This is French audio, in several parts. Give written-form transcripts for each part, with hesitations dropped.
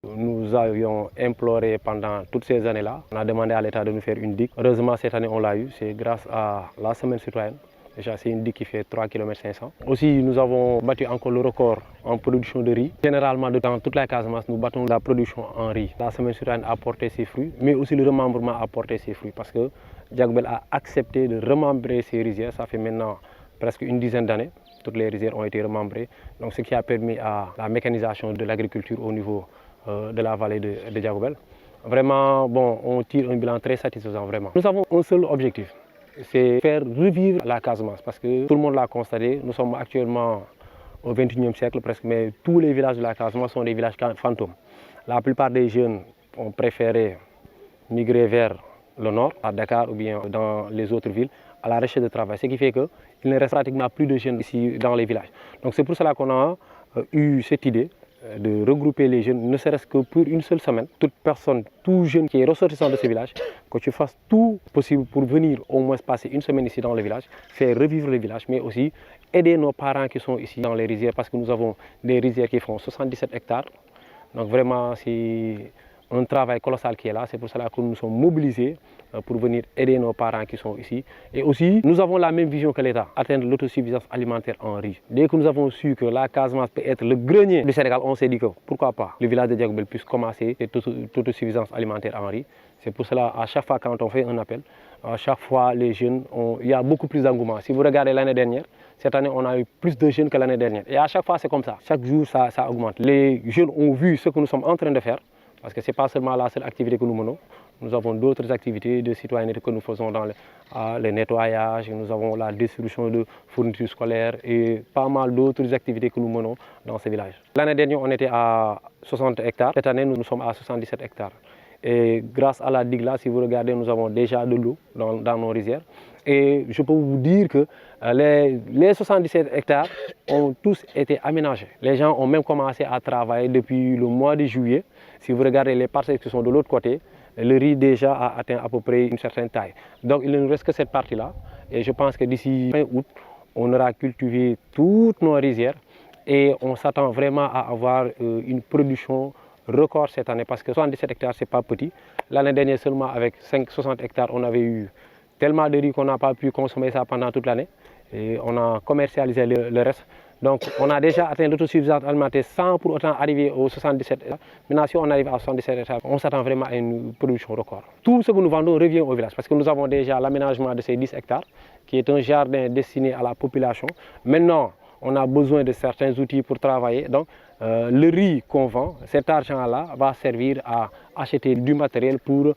Nous avions imploré pendant toutes ces années-là, on a demandé à l'État de nous faire une digue. Heureusement, cette année, on l'a eu, c'est grâce à la semaine citoyenne. Déjà, c'est une digue qui fait 3,5 km. Aussi, nous avons battu encore le record en production de riz. Généralement, dans toute la Casamance, nous battons la production en riz. La semaine citoyenne a porté ses fruits, mais aussi le remembrement a porté ses fruits parce que Diagoubel a accepté de remembrer ses rizières. Ça fait maintenant presque une dizaine d'années. Toutes les rizières ont été remembrées, donc ce qui a permis à la mécanisation de l'agriculture au niveau de la vallée de Diagoubel. Vraiment, bon, on tire un bilan très satisfaisant, vraiment. Nous avons un seul objectif, c'est faire revivre la Casamance, parce que tout le monde l'a constaté, nous sommes actuellement au XXIe siècle presque, mais tous les villages de la Casamance sont des villages fantômes. La plupart des jeunes ont préféré migrer vers le nord, à Dakar ou bien dans les autres villes, à la recherche de travail. Ce qui fait qu'il ne reste pratiquement plus de jeunes ici dans les villages. Donc c'est pour cela qu'on a eu cette idée de regrouper les jeunes, ne serait-ce que pour une seule semaine. Toute personne, tout jeune qui est ressortissant de ce village, que tu fasses tout possible pour venir au moins passer une semaine ici dans le village, faire revivre le village, mais aussi aider nos parents qui sont ici dans les rizières, parce que nous avons des rizières qui font 77 hectares. Donc vraiment, c'est un travail colossal qui est là. C'est pour cela que nous sommes mobilisés pour venir aider nos parents qui sont ici. Et aussi, nous avons la même vision que l'État, atteindre l'autosuffisance alimentaire en riz. Dès que nous avons su que la Casamance peut être le grenier du Sénégal, on s'est dit que pourquoi pas le village de Diagoubel puisse commencer cette autosuffisance alimentaire en riz. C'est pour cela, à chaque fois quand on fait un appel, à chaque fois les jeunes, il y a beaucoup plus d'engouement. Si vous regardez l'année dernière, cette année, on a eu plus de jeunes que l'année dernière. Et à chaque fois, c'est comme ça. Chaque jour, ça augmente. Les jeunes ont vu ce que nous sommes en train de faire. Parce que ce n'est pas seulement la seule activité que nous menons. Nous avons d'autres activités de citoyenneté que nous faisons dans le nettoyage, nous avons la distribution de fournitures scolaires et pas mal d'autres activités que nous menons dans ce village. L'année dernière, on était à 60 hectares. Cette année, nous sommes à 77 hectares. Et grâce à la digue là, si vous regardez, nous avons déjà de l'eau dans nos rizières. Et je peux vous dire que les 77 hectares ont tous été aménagés. Les gens ont même commencé à travailler depuis le mois de juillet. Si vous regardez les parcelles qui sont de l'autre côté, le riz déjà a atteint à peu près une certaine taille. Donc il ne nous reste que cette partie-là. Et je pense que d'ici fin août, on aura cultivé toutes nos rizières. Et on s'attend vraiment à avoir une production record cette année. Parce que 77 hectares, ce n'est pas petit. L'année dernière seulement, avec 60 hectares, on avait eu tellement de riz qu'on n'a pas pu consommer ça pendant toute l'année. Et on a commercialisé le reste. Donc on a déjà atteint l'autosuffisance alimentaire sans pour autant arriver aux 77 hectares. Maintenant, si on arrive à 77 hectares, on s'attend vraiment à une production record. Tout ce que nous vendons revient au village parce que nous avons déjà l'aménagement de ces 10 hectares qui est un jardin destiné à la population. Maintenant, on a besoin de certains outils pour travailler. Donc, le riz qu'on vend, cet argent-là va servir à acheter du matériel pour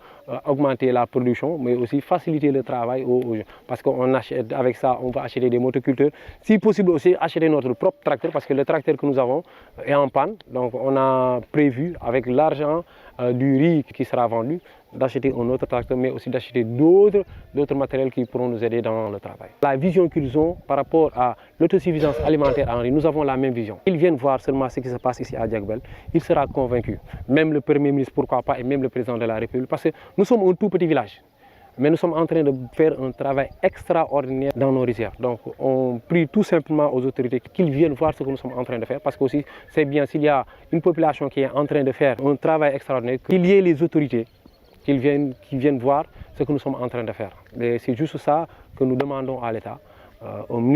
augmenter la production, mais aussi faciliter le travail aux gens. Parce qu'on achète, avec ça, on va acheter des motoculteurs. Si possible aussi, acheter notre propre tracteur, parce que le tracteur que nous avons est en panne. Donc, on a prévu, avec l'argent du riz qui sera vendu, d'acheter un autre tracteur, mais aussi d'acheter d'autres matériels qui pourront nous aider dans le travail. La vision qu'ils ont par rapport à l'autosuffisance alimentaire en riz, nous avons la même vision. Ils viennent voir seulement ce qui se passe ici à Diagoubel, il sera convaincu. Même le Premier ministre, pourquoi pas, et même le Président de la République, parce que nous sommes un tout petit village. Mais nous sommes en train de faire un travail extraordinaire dans nos rizières. Donc on prie tout simplement aux autorités qu'ils viennent voir ce que nous sommes en train de faire. Parce que aussi, c'est bien s'il y a une population qui est en train de faire un travail extraordinaire, qu'il y ait les autorités qui viennent voir ce que nous sommes en train de faire. C'est juste ça que nous demandons à l'État,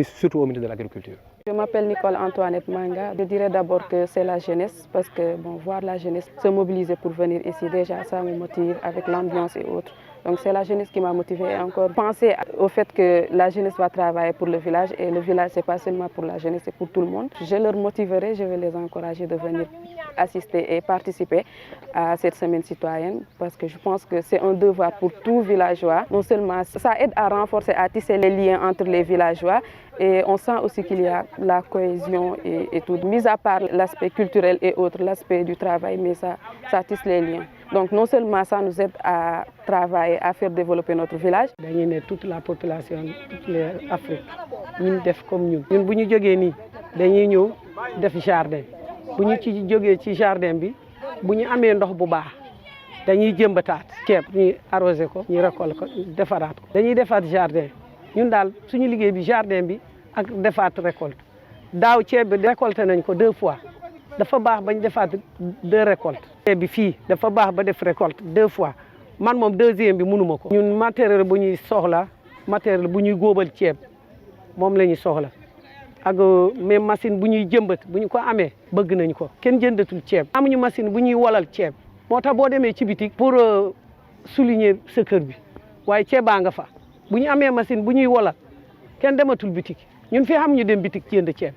surtout au ministre de l'Agriculture. Je m'appelle Nicole Antoinette Manga. Je dirais d'abord que c'est la jeunesse, parce que voir la jeunesse se mobiliser pour venir ici, déjà ça me motive avec l'ambiance et autres. Donc c'est la jeunesse qui m'a motivée et encore penser au fait que la jeunesse va travailler pour le village et le village c'est pas seulement pour la jeunesse, c'est pour tout le monde. Je leur motiverai, je vais les encourager de venir assister et participer à cette semaine citoyenne parce que je pense que c'est un devoir pour tout villageois. Non seulement ça aide à renforcer, à tisser les liens entre les villageois et on sent aussi qu'il y a la cohésion et tout. Mis à part l'aspect culturel et autres, l'aspect du travail, mais ça tisse les liens. Donc non seulement ça nous aide à travailler, à faire développer notre village. Toute la population, toute l'Afrique, nous def comme nous. Nous, si nous sommes dañuy ñëw def jardin. Bu ñu ci jógee ci jardin bi, bu ñu amee ndox bu baax, dañuy jëmbataat ceeb, ñu arrosé ko, ñu récolter ko, defaraat ko. Dañuy defaat jardin. Ñun daal suñu liggéey bi jardin bi ak defaat récolte. Daaw ceeb bi récolté nañ ko 2 fois. Dafa baax bañ defaat 2 récoltes. bi fii dafa baax ba def récolte 2 fois man moom 2e bi mënuma ko. ñun matériel bu ñuy soxla matériel bu ñuy góobal ceeb moom la ñuy soxla ak même machine bu ñuy jëmbat bu ñu ko amee bëgg nañ ko. kenn jëndatul ceeb amuñu machine bu ñuy wolal ceeb moo tax boo demee ci bitik pour souligner sa kër bi waaye ceeb baa nga fa bu ñu amee machine bu ñuy wolal kenn dematul bitik ñun fi xam ñu dem bitik jënd ceeb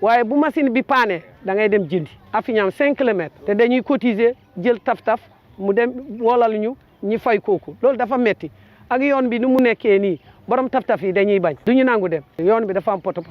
waaye bu machine bi paane da ngay dem jëndi. Afiñam 5 kilomètres te dañuy cotiser jël taf-taf mu dem wolal ñu ñi fay kooku loolu dafa metti ak yoon bi ni mu nekkee nii borom taf-taf yi dañuy bañ du ñu nangu dem yoon bi dafa am poto